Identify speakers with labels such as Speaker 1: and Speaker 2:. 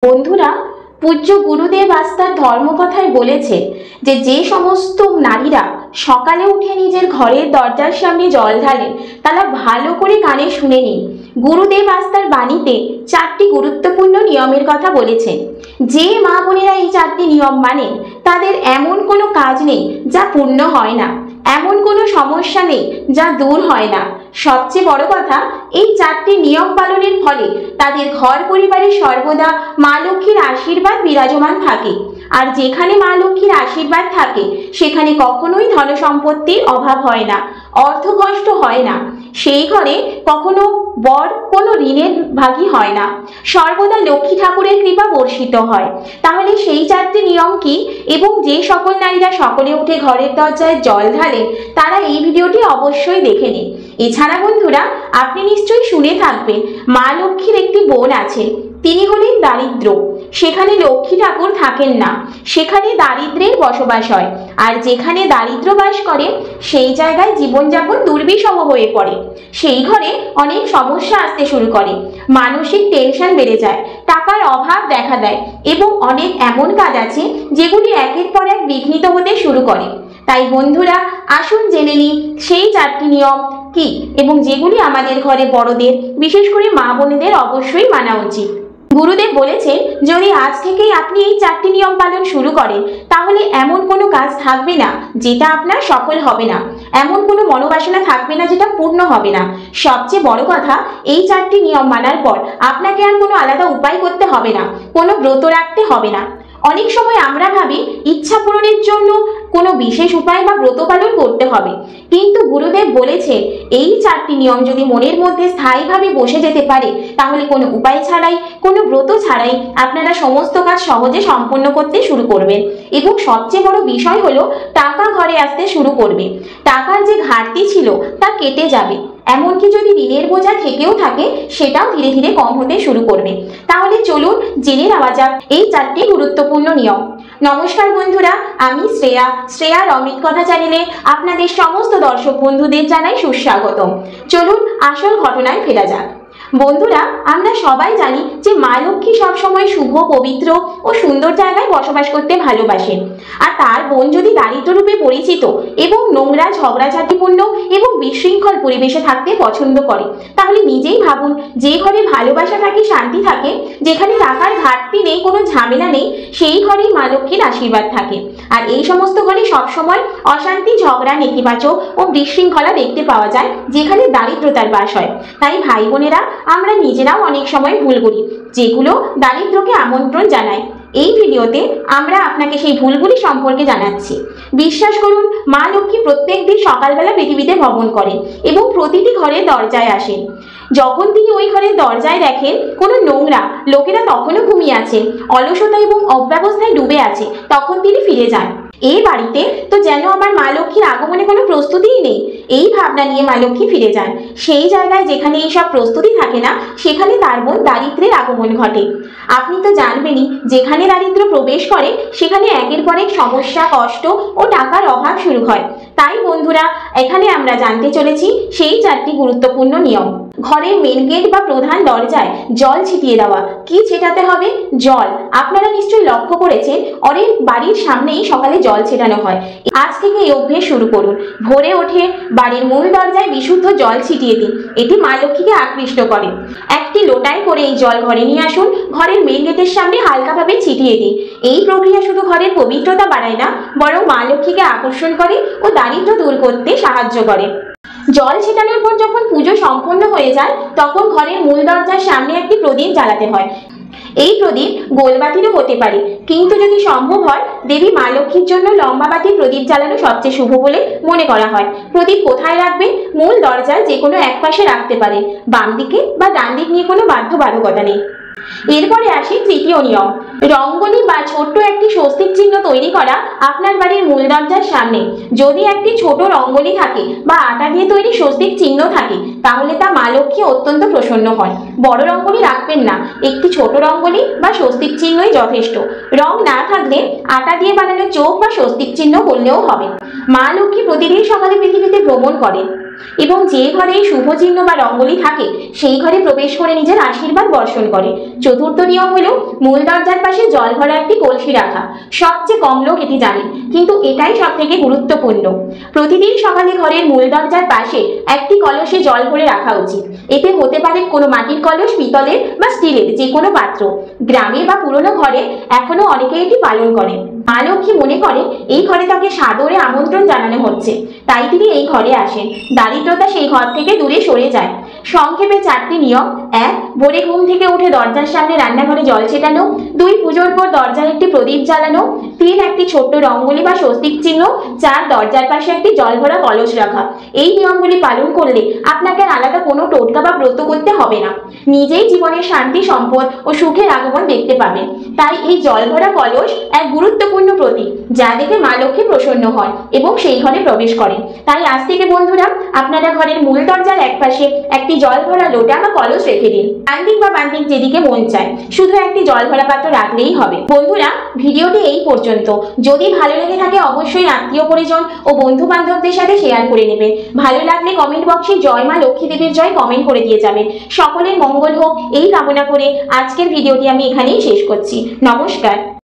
Speaker 1: বন্ধুরা, পূজ্য গুরুদেব আজ তার ধর্মকথায় বলেছে যে সমস্ত নারীরা সকালে উঠে নিজের ঘরের দরজার সামনে জল ঢালেন তারা ভালো করে কানে শুনে নিন। গুরুদেব আজ তার বাণীতে 4টি গুরুত্বপূর্ণ নিয়মের কথা বলেছেন। যে মা বোনেরা এই 4টি নিয়ম মানেন তাদের এমন কোনো কাজ নেই যা পূর্ণ হয় না, এমন কোনো সমস্যা নেই যা দূর হয় না। সবচেয়ে বড় কথা, এই 4টি নিয়ম পালনের ফলে তাদের ঘর পরিবারে সর্বদা মা লক্ষ্মীর আশীর্বাদ বিরাজমান থাকে। আর যেখানে মা লক্ষ্মীর আশীর্বাদ থাকে সেখানে কখনোই ধন সম্পত্তির অভাব হয় না, অর্থ কষ্ট হয় না। সেই ঘরে কখনো বর কোনো ঋণের ভাগী হয় না, সর্বদা লক্ষ্মী ঠাকুরের কৃপা বর্ষিত হয়। তাহলে সেই 4টি নিয়ম কি এবং যে সকল নারীরা সকালে উঠে ঘরের দরজায় জল ঢালেন তারা এই ভিডিওটি অবশ্যই দেখে নিন। এছাড়া বন্ধুরা, আপনি নিশ্চয়ই শুনে থাকবেন মা লক্ষ্মীর একটি বোন আছে, তিনি হলেন দারিদ্র। সেখানে লক্ষ্মী ঠাকুর থাকেন না, সেখানে দারিদ্রের বসবাস হয়। আর যেখানে দারিদ্র বাস করে সেই জায়গায় জীবনযাপন দুর্বিষহ হয়ে পড়ে। সেই ঘরে অনেক সমস্যা আসতে শুরু করে, মানসিক টেনশন বেড়ে যায়, টাকার অভাব দেখা দেয় এবং অনেক এমন কাজ আছে যেগুলি একের পর এক বিঘ্নিত হতে শুরু করে। তাই বন্ধুরা, আসুন জেনে নিই সেই 4টি নিয়ম কি এবং যেগুলি আমাদের ঘরে বড়দের, বিশেষ করে মা বোনেদের অবশ্যই মানা উচিত। গুরুদেব বলেছেন, যদি আজ থেকেই আপনি এই 4টি নিয়ম পালন শুরু করেন তাহলে এমন কোনো কাজ থাকবে না যেটা আপনার সফল হবে না, এমন কোনো মনোবাসনা থাকবে না যেটা পূর্ণ হবে না। সবচেয়ে বড় কথা, এই 4টি নিয়ম মানার পর আপনাকে আর কোনো আলাদা উপায় করতে হবে না, কোনো ব্রত রাখতে হবে না। অনেক সময় আমরা ভাবি ইচ্ছা পূরণের জন্য কোনো বিশেষ উপায় বা ব্রত পালন করতে হবে, কিন্তু গুরুদেব বলেছেন এই 4টি নিয়ম যদি মনের মধ্যে স্থায়ীভাবে বসে যেতে পারে তাহলে কোনো উপায় ছাড়াই, কোনো ব্রত ছাড়াই আপনারা সমস্ত কাজ সহজে সম্পন্ন করতে শুরু করবেন। এবং সবচেয়ে বড় বিষয় হলো টাকা ঘরে আসতে শুরু করবে। টাকার যে ঘাটতি ছিল তা কেটে যাবে, এমনকি যদি ঋণের বোঝা থেকেও থাকে সেটাও ধীরে ধীরে কম হতে শুরু করবে। তাহলে চলুন জেনে নেওয়া যাক এই 4টি গুরুত্বপূর্ণ নিয়ম। নমস্কার বন্ধুরা, আমি শ্রেয়ার অমৃত কথা চ্যানেলে আপনাদের সমস্ত দর্শক বন্ধুদের জানাই সুস্বাগতম। চলুন আসল ঘটনায় ফেরা যাক। বন্ধুরা, আমরা সবাই জানি যে মা লক্ষ্মী সবসময় শুভ, পবিত্র ও সুন্দর জায়গায় বসবাস করতে ভালোবাসেন। আর তার বোন যদি দারিদ্র রূপে পরিচিত এবং নোংরা, ঝগড়াঝাটিপূর্ণ এবং বিশৃঙ্খল পরিবেশে থাকতে পছন্দ করে, তাহলে নিজেই ভাবুন, যে ঘরে ভালোবাসা থাকে, শান্তি থাকে, যেখানে টাকার ঘাটতি নেই, কোনো ঝামেলা নেই, সেই ঘরেই মা লক্ষ্মীর আশীর্বাদ থাকে। আর এই সমস্ত ঘরে সবসময় অশান্তি, ঝগড়া, নেতিবাচক ও বিশৃঙ্খলা দেখতে পাওয়া যায় যেখানে দারিদ্রতার বাস হয়। তাই ভাই বোনেরা, আমরা নিজেরাও অনেক সময় ভুল করি যেগুলো দারিদ্রকে আমন্ত্রণ জানায়। এই ভিডিওতে আমরা আপনাকে সেই ভুলগুলি সম্পর্কে জানাচ্ছি। বিশ্বাস করুন, মা লক্ষ্মী প্রত্যেক দিন সকালবেলা পৃথিবীতে ভ্রমণ করেন এবং প্রতিটি ঘরের দরজায় আসেন। যখন তিনি ওই ঘরের দরজায় দেখেন কোনো নোংরা, লোকেরা তখনও ঘুমিয়ে আছে, অলসতা এবং অব্যবস্থায় ডুবে আছে, তখন তিনি ফিরে যান। এই বাড়িতে তো যেন আমার মা লক্ষ্মীর আগমনে কোনো প্রস্তুতিই নেই, এই ভাবনা নিয়ে মা লক্ষ্মী ফিরে যান। সেই জায়গায় যেখানে এই সব প্রস্তুতি থাকে না সেখানে তার বোন দারিদ্রের আগমন ঘটে। আপনি তো জানবেনই, যেখানে দারিদ্র প্রবেশ করে সেখানে একের পর এক সমস্যা, কষ্ট ও টাকার অভাব শুরু হয়। তাই বন্ধুরা, এখানে আমরা জানতে চলেছি সেই 4টি গুরুত্বপূর্ণ নিয়ম। ঘরের মেন গেট বা প্রধান দরজায় জল ছিটিয়ে দেওয়া। কি ছেটাতে হবে? জল। আপনারা নিশ্চয়ই লক্ষ্য করেছেন অনেক বাড়ির সামনেই সকালে জল ছেটানো হয়। আজ থেকে এই অভ্যেস শুরু করুন। ভোরে ওঠে বাড়ির মূল দরজায় বিশুদ্ধ জল ছিটিয়ে দিন, এটি মা লক্ষ্মীকে আকৃষ্ট করে। একটি লোটায় করে এই জল ঘরে নিয়ে আসুন, ঘরের মেন গেটের সামনে হালকাভাবে ছিটিয়ে দিন। এই প্রক্রিয়া শুধু ঘরের পবিত্রতা বাড়ায় না, বরং মা লক্ষ্মীকে আকর্ষণ করে ও দারিদ্র দূর করতে সাহায্য করে। জল ছেটানোর পর যখন পুজো সম্পন্ন হয়ে যায় তখন ঘরের মূল দরজার সামনে একটি প্রদীপ জ্বালাতে হয়। এই প্রদীপ গোলবাতিরও হতে পারে, কিন্তু যদি সম্ভব হয় দেবী মা লক্ষ্মীর জন্য লম্বা বাতি প্রদীপ জ্বালানো সবচেয়ে শুভ বলে মনে করা হয়। প্রদীপ কোথায় রাখবেন? মূল দরজার যে কোনো এক পাশে রাখতে পারেন, বাম দিকে বা ডান দিক নিয়ে কোনো বাধ্যবাধকতা নেই। এরপরে আসি 3য় নিয়ম। রঙ্গোলি বা ছোট্ট একটি স্বস্তিক চিহ্ন তৈরি করা আপনার বাড়ির মূল দরজার সামনে। যদি একটি ছোট রঙ্গোলি থাকে বা আটা দিয়ে তৈরি স্বস্তিক চিহ্ন থাকে তাহলে তা মা লক্ষ্মী অত্যন্ত প্রসন্ন হয়। বড় রঙ্গোলি রাখবেন না, একটি ছোট রঙ্গোলি বা স্বস্তিক চিহ্নই যথেষ্ট। রং না থাকলে আটা দিয়ে বানানো চোখ বা স্বস্তিক চিহ্ন করলেও হবে। মা লক্ষ্মী প্রতিদিন সকালে পৃথিবীতে ভ্রমণ করেন। এবং যে ঘরে শুভ চিহ্ন বা রঙ্গোলি থাকে সেই ঘরে প্রবেশ করে নিজের আশীর্বাদ বর্ষণ করে। চতুর্থ নিয়ম হলো মূল দরজার পাশে জল ভরা একটি কলসি রাখা। সবচেয়ে কম লোক এটি জানে, কিন্তু এটাই সব থেকে গুরুত্বপূর্ণ। প্রতিদিন সকালে ঘরের মূল দরজার পাশে একটি কলসে জল ভরে রাখা উচিত। এতে হতে পারে কোনো মাটির কলস, পিতলের বা স্টিলের যে কোনো পাত্র। গ্রামে বা পুরনো ঘরে এখনো অনেকে এটি পালন করে। মা লক্ষ্মী মনে করে এই ঘরে তাকে সাদরে আমন্ত্রণ জানানো হচ্ছে, তাই তিনি এই ঘরে আসেন। দারিদ্রতা সেই ঘর থেকে দূরে সরে যায়। সংক্ষেপে 4টি নিয়ম: 1. ভোরে ঘুম থেকে উঠে দরজার সামনে রান্নাঘরে জল ছেটানো। 2. পুজোর পর দরজায় একটি প্রদীপ জ্বালানো। 3. একটি ছোট্ট রঙ্গোলি বা স্বস্তিক চিহ্ন। 4. দরজার পাশে একটি জল ভরা কলস রাখা। এই নিয়মগুলি পালন করলে আপনাকে আর আলাদা কোনো টোটকা বা ব্রত করতে হবে না। নিজেই জীবনের শান্তি, সম্পদ ও সুখের আগমন দেখতে পাবেন। তাই এই জল ভরা কলস এক গুরুত্বপূর্ণ প্রতীক, যা দেখে মা লক্ষ্মী প্রসন্ন হয় এবং সেই ঘরে প্রবেশ করেন। তাই আজ থেকে বন্ধুরা, আপনারা ঘরের মূল দরজার একপাশে একটি জল ভরা লোটা বা কলস রেখে দিন। আন্তিক বা বান্তিক যেদিকে মন চায়, শুধু একটি জল ভরা পাত্র রাখলেই হবে। বন্ধুরা, ভিডিওটি এই পর্যন্ত। যদি ভালো লেগে থাকে অবশ্যই আত্মীয় পরিজন ও বন্ধু বান্ধবদের সাথে শেয়ার করে নেবেন। ভালো লাগলে কমেন্ট বক্সে জয় মা লক্ষ্মী দেবীর জয় কমেন্ট করে দিয়ে যাবেন। সকলের মঙ্গল হোক এই কামনা করে আজকের ভিডিওটি আমি এখানেই শেষ করছি। নমস্কার।